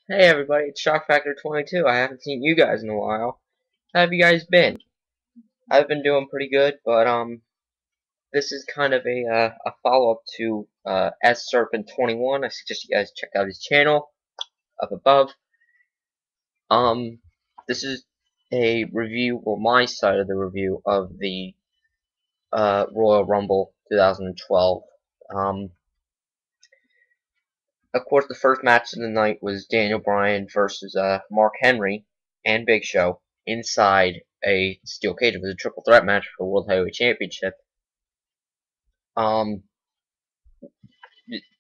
Hey everybody, it's Shock Factor 22. I haven't seen you guys in a while. How have you guys been? I've been doing pretty good, but this is kind of a follow-up to S Serpent 21. I suggest you guys check out his channel up above. Um, this is a review, or my side of the review of the Royal Rumble 2012. Um, of course, the first match of the night was Daniel Bryan versus Mark Henry and Big Show inside a steel cage. It was a triple threat match for the World Heavyweight Championship. Um,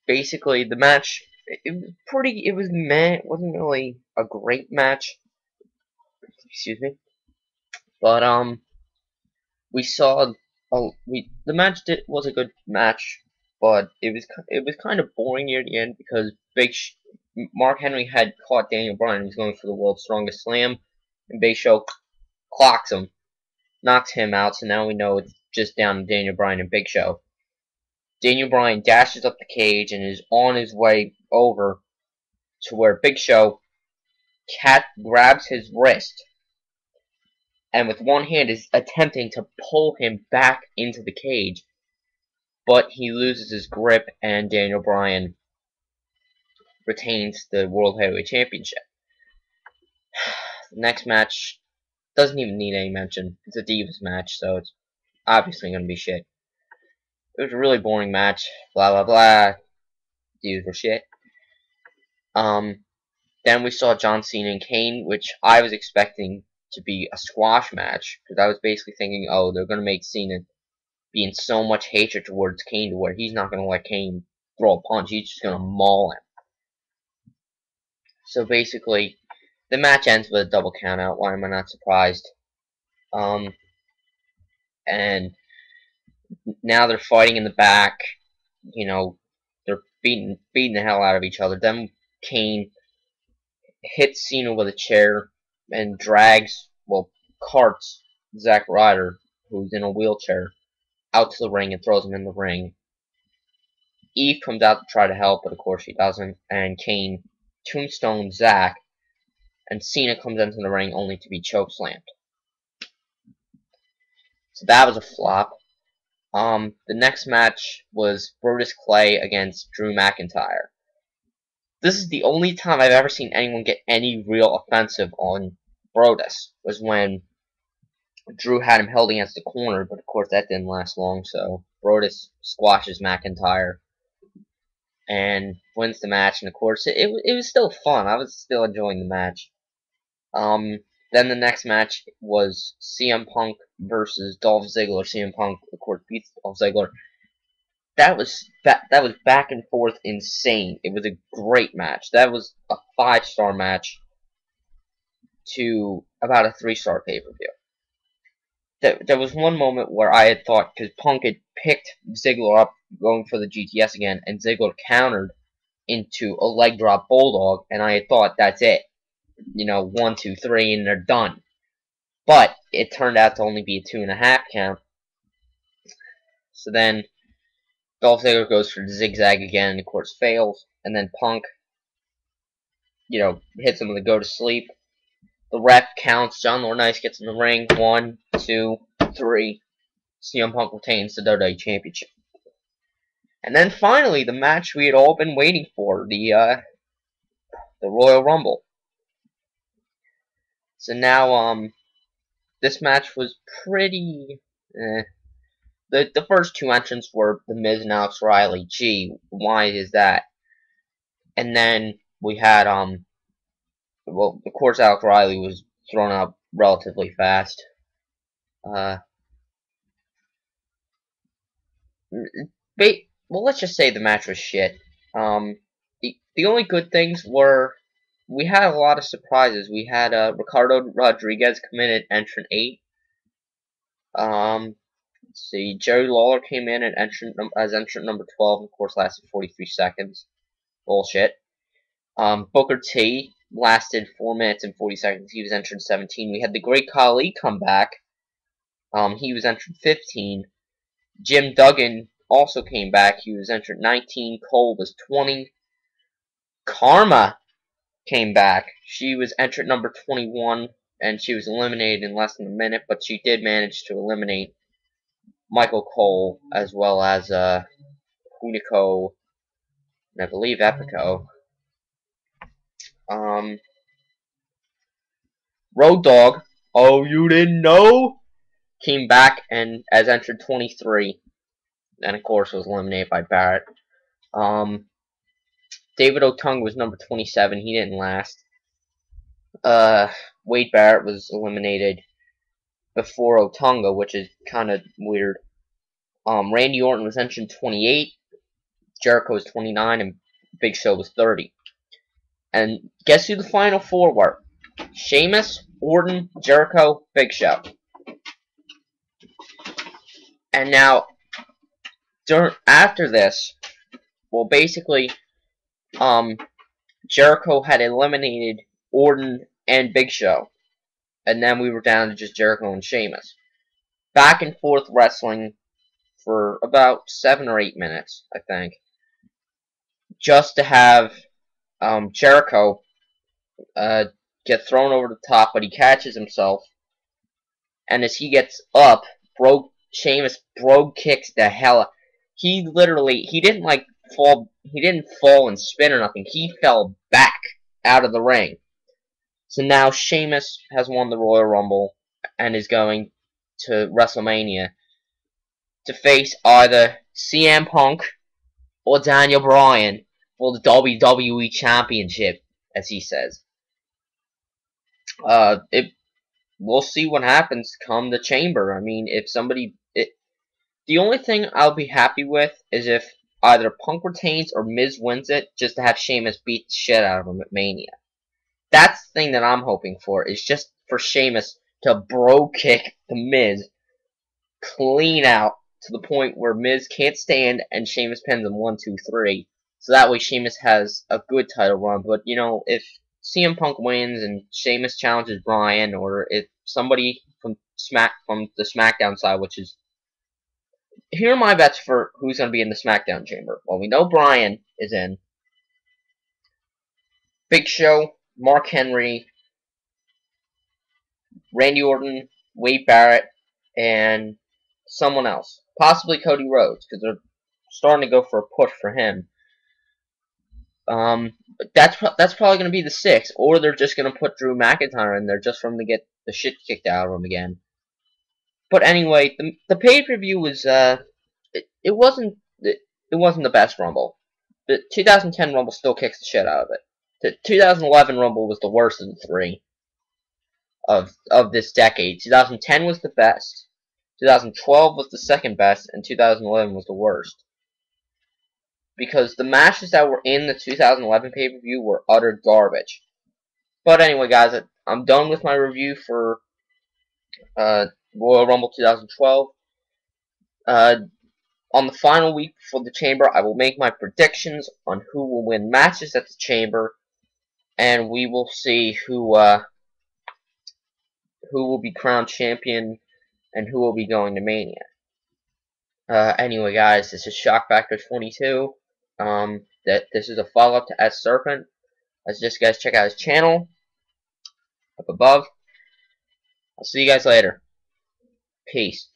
Basically, the match it was pretty. It was meh. It wasn't really a great match. Excuse me. But we saw the match was a good match, but it was kind of boring near the end because Mark Henry had caught Daniel Bryan. He was going for the world's strongest slam, and Big Show clocks him, knocks him out. So now we know it's just down to Daniel Bryan and Big Show. Daniel Bryan dashes up the cage and is on his way over to where Big Show grabs his wrist and with one hand is attempting to pull him back into the cage, but he loses his grip and Daniel Bryan retains the World Heavyweight Championship. The next match doesn't even need any mention. It's a Divas match, so it's obviously going to be shit. It was a really boring match. Blah blah blah. Divas were shit. Then we saw John Cena and Kane, which I was expecting to be a squash match because I was basically thinking, oh, they're going to make Cena be in so much hatred towards Kane to where he's not going to let Kane throw a punch. He's just going to maul him. So basically, the match ends with a double countout. Why am I not surprised? And now they're fighting in the back. You know, they're beating the hell out of each other. Then Kane hits Cena with a chair and carts Zack Ryder, who's in a wheelchair, out to the ring and throws him in the ring. Eve comes out to try to help, but of course she doesn't, and Kane tombstones Zack, and Cena comes into the ring only to be chokeslammed. So that was a flop. The next match was Brodus Clay against Drew McIntyre. This is the only time I've ever seen anyone get any real offensive on Brodus, was when Drew had him held against the corner, but of course that didn't last long, so Brodus squashes McIntyre and wins the match, and of course it was still fun. I was still enjoying the match. Then the next match was CM Punk versus Dolph Ziggler. CM Punk, of course, beats Dolph Ziggler. That was back and forth insane. It was a great match. That was a 5-star match to about a 3-star pay-per-view. There was one moment where I had thought, because Punk had picked Ziggler up going for the GTS again, and Ziggler countered into a leg drop bulldog, and I had thought, that's it. 1, 2, 3, and they're done. But it turned out to only be a 2.5 count. So then Dolph Ziggler goes for the zigzag again, and of course fails. And then Punk, hits him with a go to sleep. The ref counts. John Laurinaitis gets in the ring. 1, 2, 3. CM Punk retains the WWE Championship. And then finally, the match we had all been waiting for, the Royal Rumble. So now, this match was pretty. The first two entrants were The Miz and Alex Riley. Gee, why is that? And then we had well, of course, Alex Riley was thrown out relatively fast. Well, let's just say the match was shit. The only good things were we had a lot of surprises. We had Ricardo Rodriguez come in at entrant 8. Let's see, Jerry Lawler came in at as entrant number 12, and of course lasted 43 seconds. Bullshit. Booker T lasted 4 minutes and 40 seconds. He was entrant 17. We had the Great Khali come back. He was entrant 15. Jim Duggan also came back. He was entrant 19. Cole was 20. Karma came back. She was entrant number 21, and she was eliminated in less than a minute, but she did manage to eliminate Michael Cole, as well as Hunico, and I believe Epico. Road Dogg, oh, you didn't know? Came back and as entered 23, and of course was eliminated by Barrett. David Otunga was number 27. He didn't last. Wade Barrett was eliminated before Otunga, which is kind of weird. Randy Orton was entered 28. Jericho was 29, and Big Show was 30. And guess who the final four were? Sheamus, Orton, Jericho, Big Show. And now, after this, well, basically, Jericho had eliminated Orton and Big Show. And then we were down to just Jericho and Sheamus. Back and forth wrestling for about 7 or 8 minutes, I think. Just to have Jericho get thrown over the top, but he catches himself. And as he gets up, Sheamus kicks the hell out. He didn't fall and spin or nothing. He fell back out of the ring. So now Sheamus has won the Royal Rumble and is going to WrestleMania to face either CM Punk or Daniel Bryan for the WWE Championship, as he says. We'll see what happens come the Chamber. I mean, the only thing I'll be happy with is if either Punk retains or Miz wins it, just to have Sheamus beat the shit out of him at Mania. That's the thing that I'm hoping for, is just for Sheamus to kick the Miz clean out to the point where Miz can't stand and Sheamus pins him 1, 2, 3. So that way Sheamus has a good title run. But, you know, if CM Punk wins and Sheamus challenges Bryan, or if somebody from the SmackDown side, which is... Here are my bets for who's going to be in the SmackDown chamber. Well, we know Bryan is in. Big Show, Mark Henry, Randy Orton, Wade Barrett, and someone else. Possibly Cody Rhodes, because they're starting to go for a push for him. That's probably going to be the 6, or they're just going to put Drew McIntyre in there just for him to get the shit kicked out of him again. But anyway, the pay-per-view was it wasn't the best Rumble. The 2010 Rumble still kicks the shit out of it. The 2011 Rumble was the worst of the 3 of this decade. 2010 was the best. 2012 was the second best, and 2011 was the worst. Because the matches that were in the 2011 pay-per-view were utter garbage. But anyway, guys, I'm done with my review for Royal Rumble 2012. On the final week before the Chamber, I will make my predictions on who will win matches at the Chamber, and we will see who will be crowned champion and who will be going to Mania. Anyway, guys, this is Shock Factor 22. This is a follow-up to S Serpent. As just guys check out his channel up above. I'll see you guys later. Peace.